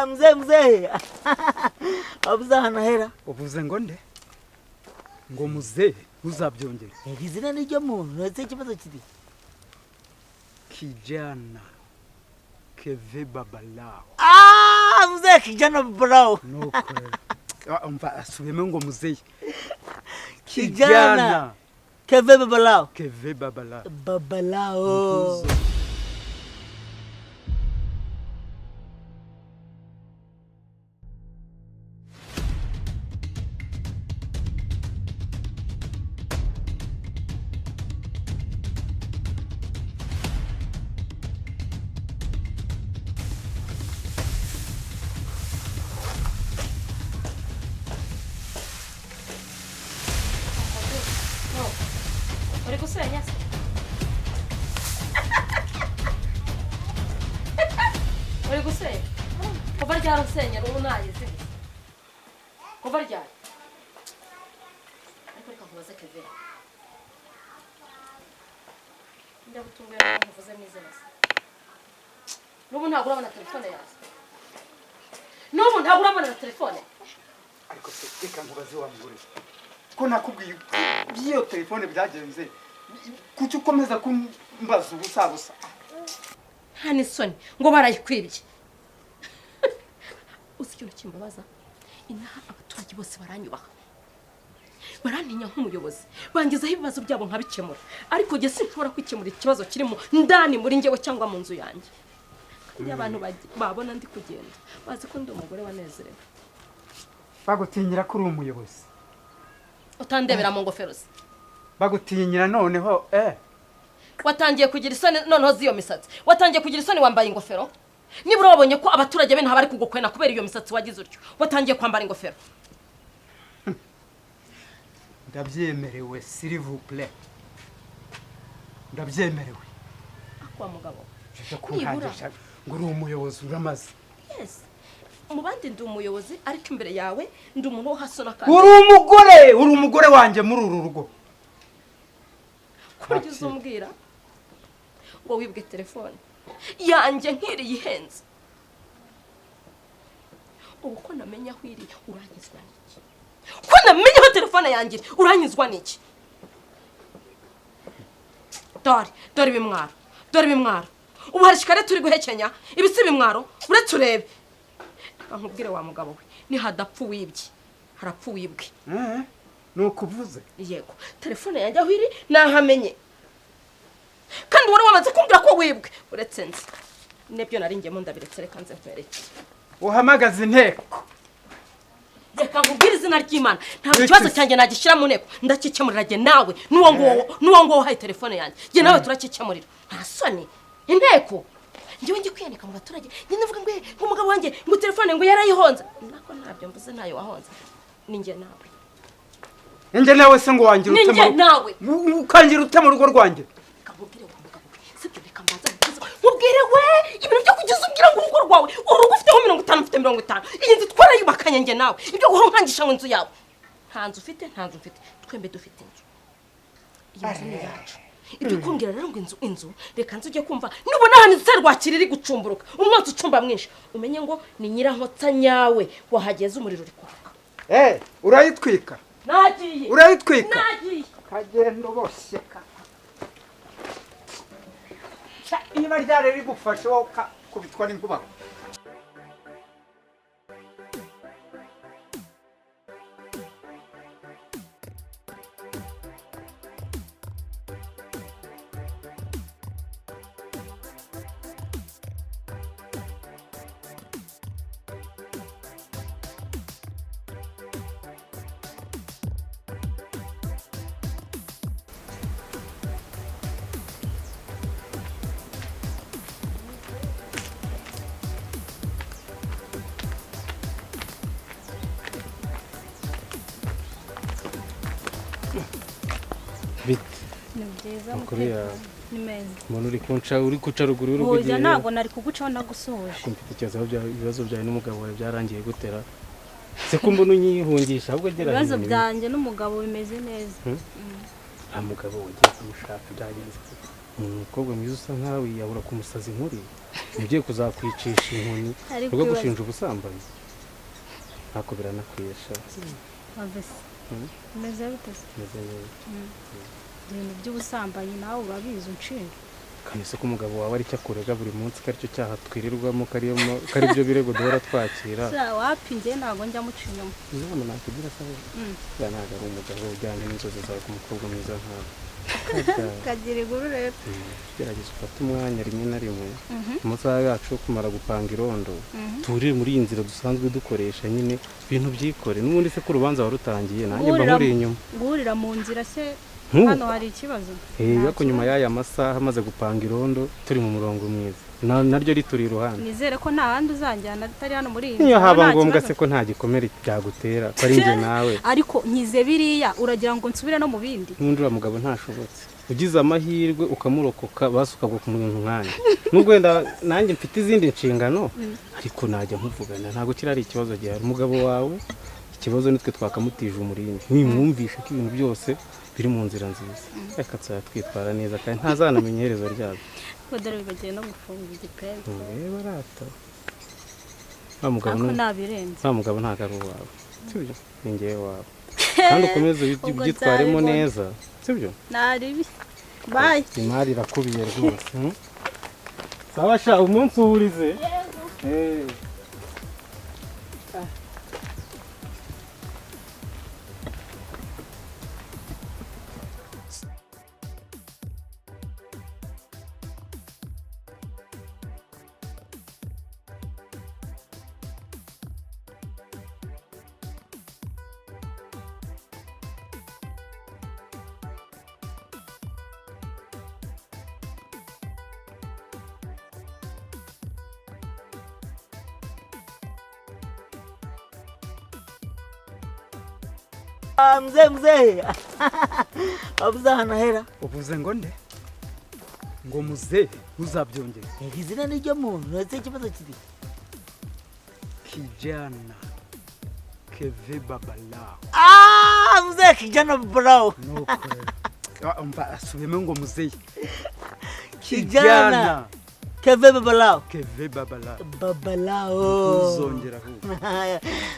mzee abuza hana hera uvuze ngo nde ngo muze uzabyongera izina ni ryo muntu ese kibazo kiri kijana keve babalao mzee kijana babalao nuko umva asubiyemo ngo muze kijana keve babalao babalao Señor, una y ese. Kuva ryari? Ariko reka nkubaze Kevin. Ndabutunguye nkuvuze mizena. Nubu ntabwo urabona telefone yawe. Nubu ntabwo urabona telefone. Ariko se reka nkubaze wa mugore. Ko nakubwiye byo telefone byagenze. Kuki ukomeza kumbaza ubusa. Hani soni ngo barayikwibye. Usikintu kimbabaza inaha abaturage bose baranyubaha barantinya nk'umuyobozi bangizaho ibibazo byabo nkabikemura ariko je sinshobora kwikemura ikibazo kirimo ndani muri ngewe cyangwa mu nzu yanjye kugira abantu babona ndi kugenda bazi ko ndi umugore wanezerewe bagutinyira kuri umuyobozi utandebera mu ngofero se bagutinyira noneho watangiye kugira isoni noneho ziyo misatsi watangiye kugira isoni wambaye ingofero nibura wabonye ko abaturage be ntabari kugukwena kubera iyo misatsi wagize utyo watangiye kwambara ingofero ndabyemerewe s'il vous plaît ndabyemerewe akwa mugabo nibura ngo uri umuyobozi uramaze yes mu bandi ndi umuyobozi ariko imbere yawe ndi umuntu wo hasona kandi uri umugore wanjye muri uru rugo kuryo umbwira ngo wibwe telefone yanjye nkiri yihenze ubu ko namenya aho iri uranyizwa n'iki ko namenya aho telefone yanjye uranyizwa n'iki dore bimwaro ubu hari shikare turi guhekenya ibisi bimwaro uretse urebe nkubwire wa mugabo we ni hadapfu wibye harapfu wibwe nukuvuze yego telefone yanjye aho iri nahamenye kandi wari wamaze kumbwira ko wibwe uretse nzi nebyo nari ngemo ndabiretse reka nze mpereke uhamagaza inteko reka nkubwire izina ry'Imana nta kibazo cyanjye nagishyira mu nteko ndakikemurira je nawe nuwo ngo wahaye telefone yanjye je nawe turakikemurira nta soni inteko njye ngiye kwiyanika mu baturage njye ndavuga ngo umugabo wanjye ngo telefone ngo yarayihonze nako ntabyo mvuze ntayo wahonze ninjye nawe ninjye nawe se ngo wangira utema ninjye nawe ukangira utema urugo rwanjye mubwire we ibintu byo kugeza ubwira ngo urugo rwawe urugo ufiteho 50 mfite 50 iyi nzu twarayubakanye njye nawe ibyo guhora nkangisha ngo inzu yawe nta nzu ufite twembe dufite inzu iyi nzu ni yacu ibyo kumbwira rero ngo inzu reka nzu ujye kumva nubona hano inzu rwakira iri gucumburuka umwotsi ucumba mwinshi umenye ngo ni nyirankotsa nyawe wahageze umuriro uri kwaka urayitwika nagiye kagendo bose niba ryari rigufashe wowe kubitwa n'inkuba umuntu uri kuca ruguru y'urugo oya ntabwo nari kugucaho nagusohoje mfite ibibazo byawe n'umugabo wawe byarangiye gutera se ko mbona unyihungisha ahubwo gera ibibazo byanjye n'umugabo bimeze neza nta mugabo ugiye kumushaka byagenze umukobwa mwiza usa nkawe yabura kumusaza inkuri Nigiye kuzakwicisha inkoni rwo gushinja ubusambanyi. Ntako biranakwiyesha. Wavese. Meze bitese. Ibintu by'ubusambanyi nawe urabizi unshinja. Kanise ko umugabo wawe ari cyakurega buri munsi karicyo cyaha twirirwamo kari byo birego duhora twakira. Wapi nge ntago njya mucinyamo. Inama nakugira sawa. Ntago ari umugabo ujyanye n'inzozi zawe ku mukobwa mwiza nkawe. Kagira iguru rero. Gerageza ufate umwanya rimwe na rimwe. Amasaha yacu yo kumara gupanga irondo. Turire muri iyi nzira dusanzwe dukoresha nyine ibintu byikore. N'ubundi se ko urubanza warutangiye nanjye mba muri inyuma. Guhurira mu nzira se hano hari ikibazo. Yako nyuma y'aya masaha amaze gupanga irondo turi mu murongo mwiza. Naryo rituri iruhande. Nizere ko nta handi uzanjyana atari hano muri iyi. Niyo haba ngombwa se ko nta gikomere byagutera ko ari nge nawe. Ariko nkize biriya uragira ngo nsubire no mu bindi. N'undi mugabo ntashobotse. Ugize amahirwe ukamurokoka basukagwa ku muntu nkanje. Nubwo wenda nanjye mfite izindi nshingano ariko najya nkuvugana ntago kirari ikibazo gihari. Umugabo wawe ikibazo nitwe twakamutije umurindi. Nimwumvishe ko ibintu byose biri mu nzira nziza. Reka twitwara neza kandi ntazanamenya iherezo ryabyo. Kodere bibagiye no gufunga igipende. Barata. Mugabo ntago ari uwawe. Sibyo? Ni ngewe wawe. Kandi ukomeze ubyitwaremo neza. Sibyo? Naribi. Bye. Imari irakubiye rwose. Sawa sha umunsi uhurize. Mzee. Abuza hano hera. Uvuze ngo nde? Ngo muze uzabyongera. Izina ni ryo muntu, uraseka ikibazo kiri. Kijana Keve Babalao. Mzee kijana Babalao. Umva asubime ngo muze. Kijana Keve Babalao. Keve Babalao. Babalao. Uzongera hu.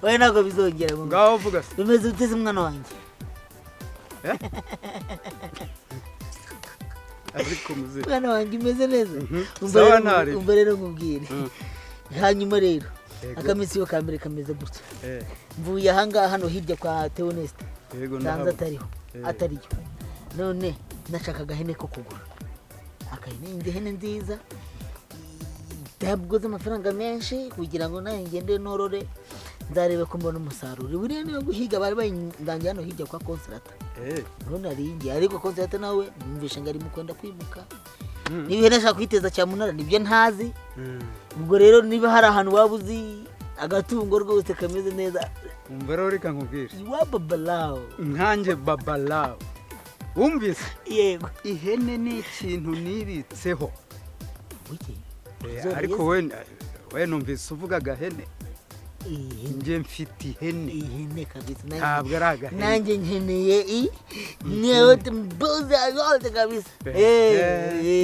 Wewe nako bizongera mu. Ngaho vuga se. Bimeze uteze mwana wanjye. Ariko muze. Mwana wanjye imeze neza. Umva rero nkubwire. Hanyuma rero akamisi yo kambere kameze gutya. Mvuye ahangaha hano hirya kwa Theoneste. Yego ndanza atariyo. None nashakaga hene ko kugura. Akayine hene nziza. Ndabwo amafaranga menshi kugira ngo naye ngende norore ndarebe ko mbona umusaruro. Buriya niyo guhiga bari bayindangiye hano hirya kwa Consolata. None aringiye ariko Consolata nawe numvisha ngari mukwenda kwimuka. Niba nashaka kwiteza cyamunara nibyo ntazi. Ubwo rero niba hari ahantu wabuzi agatungo rwose kameze neza. Umva rero reka nkubwire. Iwa Babalao. Nkanjye Babalao. Umvise? Yego. Ihene ni ikintu nibitseho. Wiki. Ariko we numvise uvuga gahene. Nje mfite ihene kabisa. Ntabwo ari agahene. Nanjye nkeneye niyo mbuzi agote kabisa.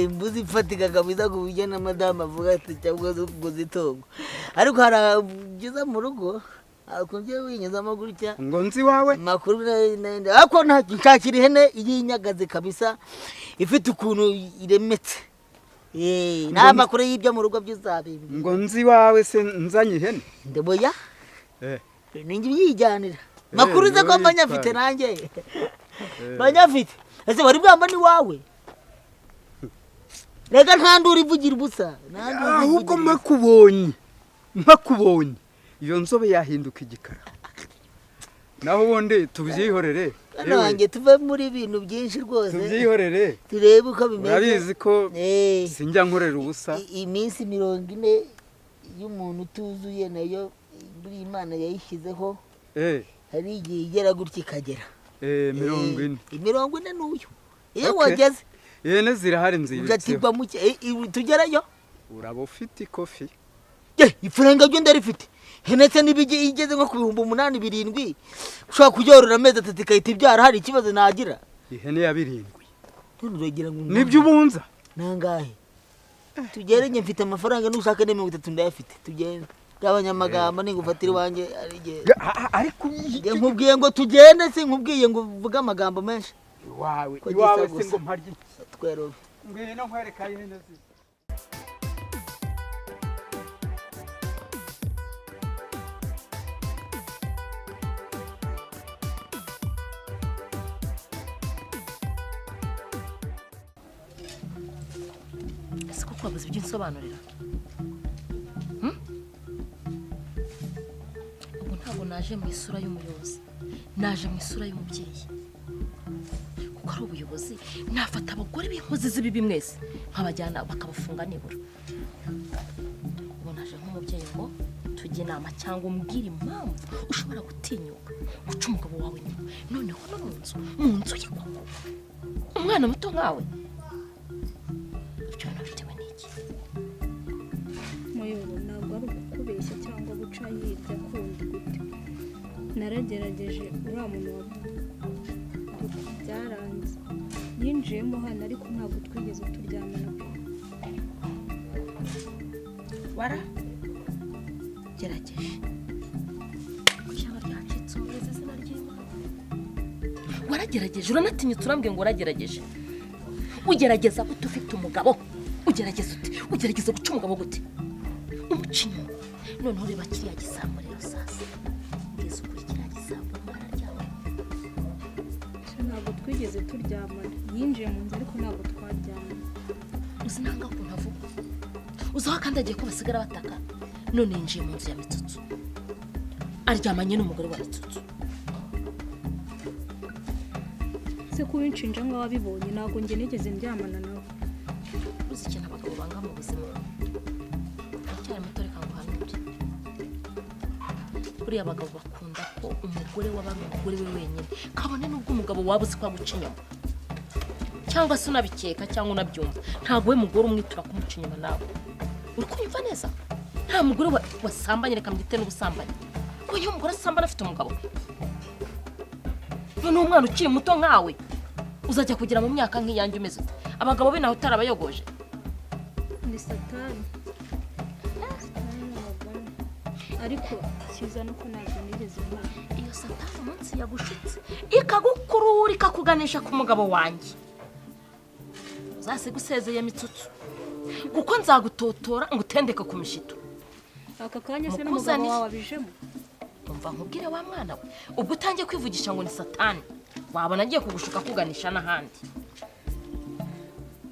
Mbuzi fatika kabisa kubijyana madama avuga ati cyangwa zo zitongo. Ariko harageza mu rugo akunje winyuza amaguru cya ngo nzi wawe makuru nende ako ntakiri ihene yinyagaze kabisa ifite ukuntu iremetse. Nta makuru y'ibyo mu rugo by'uzabimbi. Ngo nzi wawe se nzanye ihene. Ndeboya. Ningi yijyanira. Makuru ze ko mbanyafite nanjye. Banyafite. Ese wari bwamba ni wawe. Rega ntandura ivugira ubusa. Ahubwo makubonye. Iyo nzobe yahinduka igikara. Naho ubundi tubyihorere. Nanjye tuve muri ibintu byinshi rwose. Tubyihorere. Turebe uko bimeze. Urabizi ko sinjya nkorera ubusa. Iminsi 40 y'umuntu tuzuye nayo buri Imana yayishyizeho. Hari igihe igera gutya ikagera. 40. 40 n'uyu. Iyo wageze. Ihene zirahari nziza. Ugatigwa muke tugerayo. Uraba ufite ikofi. Ifaranga byo ndarifite. Henetse nibije igeze nko ku 8,700 ushaka kujyorora amezi 3 kayita ibyara hari ikibazo nagira. Ihene ya 7. Nuragira ngo nibyo ubunza nangahe tugere njye mfite amafaranga nushaka ne 30 ndayafite tugende gabanya amagambo ningufatira wanjye ari ariko nkubwiye ngo tugende se nkubwiye ngo uvuga amagambo menshi iwawe se ngo mparye twero ngwino nkwereka ihene zi siko kwabuze ibyo nsobanurira ubu ntabwo naje mu isura y'umuyobozi naje mu isura y'umubyeyi kuko ari ubuyobozi nafata abagore b'inkozi z'ibibi mwese nkabajyana bakabafunga nibura ubu naje nk'umubyeyi ngo tujye inama cyangwa umbwire impamvu ushobora gutinyuka guca umugabo wawe inyuma noneho no mu nzu ye koko umwana muto nkawe ibyo bitewe n'iki muyobo ntabwo ari ukubeshya cyangwa guca hirya kundi gute naragerageje uriya muntu byaranze yinjiyemo hano ariko ntabwo twigeze turyamana gerageje ishyamba ryacitse umurezi izina ry'Imana waragerageje uranatinyutse urambwiye ngo waragerageje ugerageza gute ufite umugabo ugerageza guca umugabo gute umuca inyuma noneho reba kiriya gisambo rero sasa mbese ukuri kiriya gisambo mwararyamana ntabwo twigeze turyamana yinjiye mu nzu ariko ntabwo twaryamana uzi nanga ukuntu avuga uzi aho akandagiye ko basigara bataka none yinjiye mu nzu ya Mitsutsu aryamanye n'umugore wa Mitsutsu se kubinshinja ngo wabibonye ntabwo njye nigeze ndyamana nawe uzi ikintu abagabo banga mu buzima cyane muto reka ngo hanure buriya abagabo bakunda ko umugore w'abandi umugore we wenyine kabone n'ubwo umugabo waba uzi ko aguca inyuma cyangwa se unabikeka cyangwa unabyumva ntabwo we mugore umwitura kumuca inyuma nawe uri kunyumva neza nta mugore wasambanye reka mbyite n'ubusambanyi ko iyo umugore asambana afite umugabo none umwana ukiri muto nkawe uzajya kugira mu myaka nk'iyanjye umeze ute abagabo be naho utarabayogoje ni satani ariko kiza no kunaga nigeze mbona iyo satani umunsi yagushitse ikagukurura ikakuganisha ku mugabo wanjye uzasiga usezeye Mitsutsu kuko nzagutotora ngo utendeke ku mishito aka kanya se n'umugabo wawe abijemo umva nkubwire wa mwana we ubwo utangiye kwivugisha ngo ni satani wabona agiye kugushuka kuganisha n'ahandi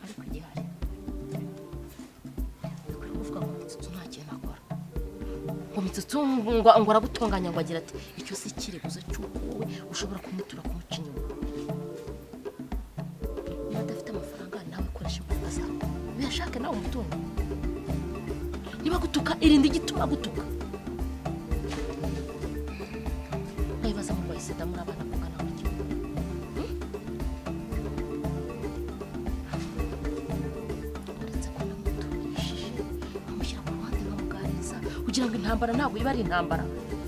ariko igihari ukuri kuvuga ngo Mitsutsu nta kintu akora ngo Mitsutsu ngo aragutunganya ngo agira ati icyo si ikirego cy'uko wowe ushobora kumutura kumuca inyuma niba adafite amafaranga nawe koresha imbaraga zawe uyashake nawe umutungo niba gutuka irinde igituma gutuka ntibaza mu rwaye sida muri abana kungana gutyo uretse ko namuturishije amushyira ku ruhande nkamuganiriza kugira ngo intambara ntabwo iba ari intambara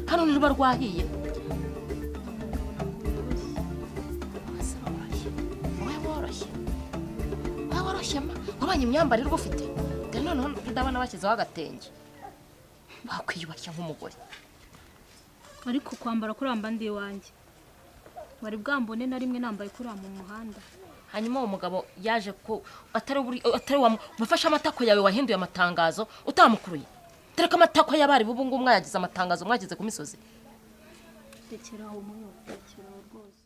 hano niruba rwahiye woroshye wabanye imyambarire uba ufite noneho ndabona bashyizeho agatenge bakwiyubashya nk'umugore ariko kwambara kuramba ndi wanjye wari bwambone na rimwe nambaye kuramba mu muhanda hanyuma uwo mugabo yaje ko atari wafashe amatako yawe wahinduye amatangazo utamukuruye tereka amatako y'abari bubu ngo mwayagize amatangazo mwagize ku misozi rekeraho muyo rekeraho rwose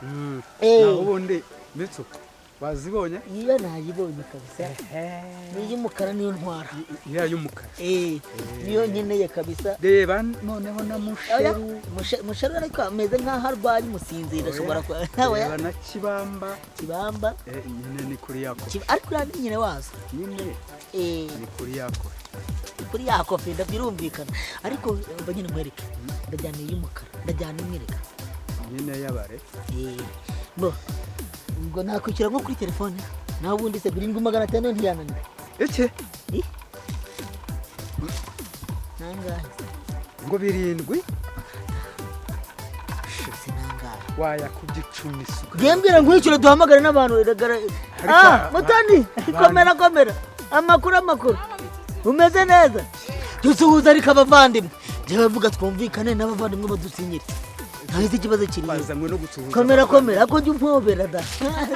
naho ubundi Mitsutsu wazibonye iyo nayibonye kabisa ni y'umukara niyo ntwara iya y'umukara niyo nkeneye kabisa reba noneho na musheru ariko ameze nk'aho arwaye umusinzira ashobora reba na kibamba nyine ni kuri yako ariko uriya ni nyine wazo nyine ni kuri yako kuri yako fe ndabyirumvikana ariko mba nyine nkwereke ndajyana iy'umukara ndajyana imwereka nyine y'abare bo ubwo nakwishyura nko kuri telefone naho ubundi se 7,500 ntiyananira iki nangahe ngo 7 sinangahe wayakubye 10 suka gembira nkwishyura duhamagare n'abantu iragara mutoni komera amakuru umeze neza dusuhuza ariko abavandimwe je bavuga twumvikane n'abavandimwe badusinyire ntahize ikibazo kiri bazamwe no gusuhuza komera ako jya umpobera da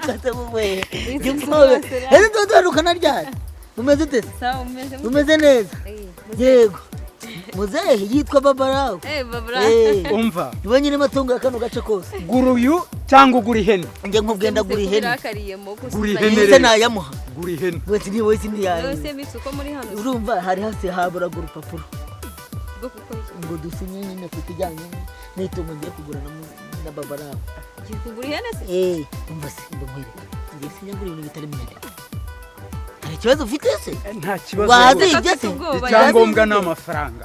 katabuwe jya umpobera ese tudandukana ryari umeze ute umeze neza yego muzehe yitwa babarawo umva niwe nyine matungo ya kano gace kose guruyu cyangwa ugura ihene njye nkubwenda gura ihene gura ihene se nayamuha gura ihene wese ntiyaye yose Mitsutsu muri hano urumva hari hasi haburaga urupapuro ngo dusinye nyine ku kijyanye n'itungo ngiye kugura na babarawo ugiye kugura ihene se umva se nkwereka ngiye sinyagura ibintu bitari mu nyandiko hari ikibazo ufite se nta kibazo wazibye se icyangombwa ni amafaranga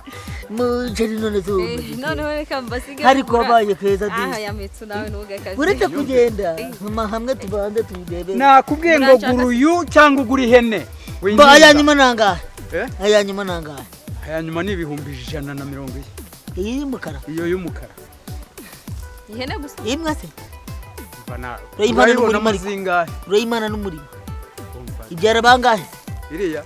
mujeri none zo noneho reka mbasige ariko wabaye keza aha ya Mitsutsu nawe ntugakaze uretse kugenda hamwe tubanze tubirebe nakubwiye ngo guruyu cyangwa ugura ihene ayanyuma nangahe ayanyuma nangahe ayanyuma ni 120 iyi y'umukara iyo y'umukara ihene gusa imwe se urayibona n'umurimo ibyara bangahe iriya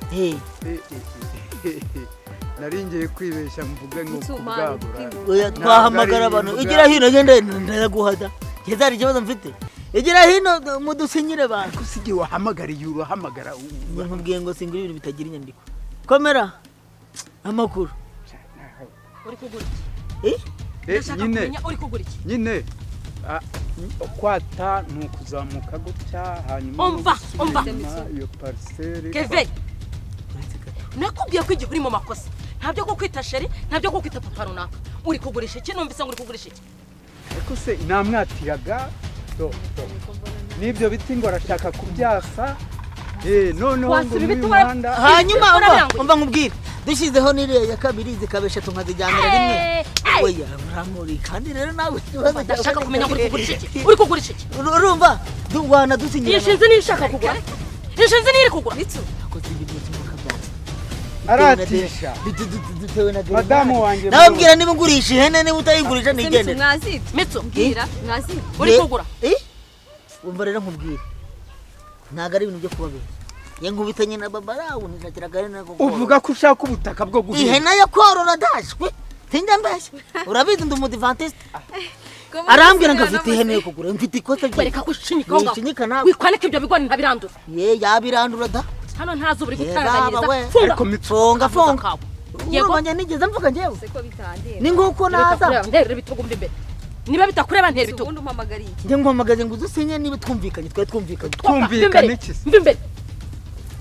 naringiye kwibeshya mvuge ngo kubwagura twahamagara abantu igira hino ngende ndayaguhada kezari ikibazo mfite igira hino mudusinyire abantu kusigi wahamagariye urahamagara nkubwiye ngo singura ibintu bitagira inyandiko komera amakuru uri kugura nyine kwata ni ukuzamuka gutya hanyuma umva iyo parcelle Kevin nakubwiye ko igihe uri mu makosa ntabyo ko kwita sheri ntabyo ko kwita papa runaka uri kugurisha iki numvise ngo uri kugurisha iki ariko se namwatiraga n'ibyo biti ngo arashaka kubyasa noneho ngo n'umuhanda hanyuma umva nkubwire dushyizeho n'iriya ya kabiri zikabesha tukazijyanira rimwe oya uramuri kandi rero nawe ndashaka kumenya ngo uri kugurisha iki urumva duwana dusinyira yishinze n'ishaka kugura yishinze n'iri kugura aratisha madamu wanjye nawe mbwira niba ngurisha ihene niba utayigurisha nigendera Mitsutsu mbwira mwazibye uri kugura umva rero nkubwire ntago ari ibintu byo kubabera yankubitanye na babarawo nishakiraga ari nako uvuga ko ushaka ubutaka bwo guhinga ihene yo korora dashwe tinda mbeshya urabizi ndi umudivantiste arambwira ngo afite ihene yo kugura mfite ikosa reka kushinyika nawe wikwaneka ibyo bigori ntabirandura yabirandura da hano ntazi uri gutanganyiriza ariko Mitsutsu funga yego njye nigeze mvuga njyewe ni nguko naza ndere bitugu mbere niba bitakureba ntera bitugu ubundi umpamagariye njye nguhamagaze ngo udusinye niba twumvikanye twumvikanye iki mbere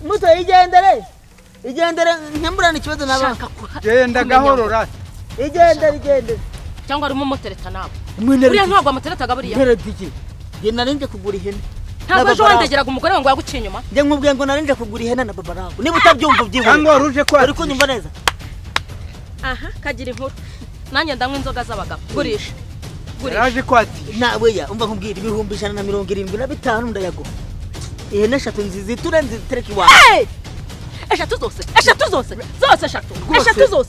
muto igendere nyamburana ikibazo n'abana genda gahorora igendere cyangwa arimo motereta nawe uriya ntabwo amuteretaga buriya nteretiki njye narinje kugura ihene ntabwo ejo wandegeraga umugore wangu yaguciye inyuma njye nkubwiye ngo narinje kugura ihene na babarawo niba utabyumva ubyihore cyangwa waruje ko ariko nyumva neza aha kagira inkuru nanjye ndanywa inzoga z'abagabo gurisha yaje kwatisha nawe umva nkubwira 175 ndayaguha ihene 3 nzizitura nzitereka iwawe eshatu zose eshatu zose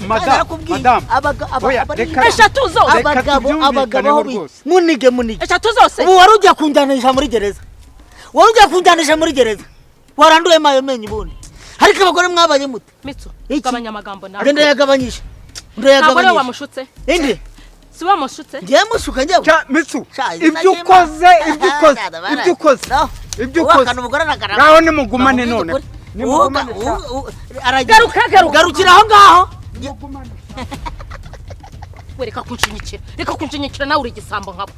madam eshatu zose abagabo munige eshatu zose ubu wari ujya kunjyanisha muri gereza waranduye mayo menye ubundi ariko abagore mwabaye mute Mitsutsu gabanya amagambo nawe ngende yagabanyisha ntabwo rero wamushutse inde si wamushutse ngiye mushuka njyewe Mitsutsu ibyo ukoze ngaho nimugumane none garukira aho ngaho reka kunshinyikira nawe uri igisambo nkabo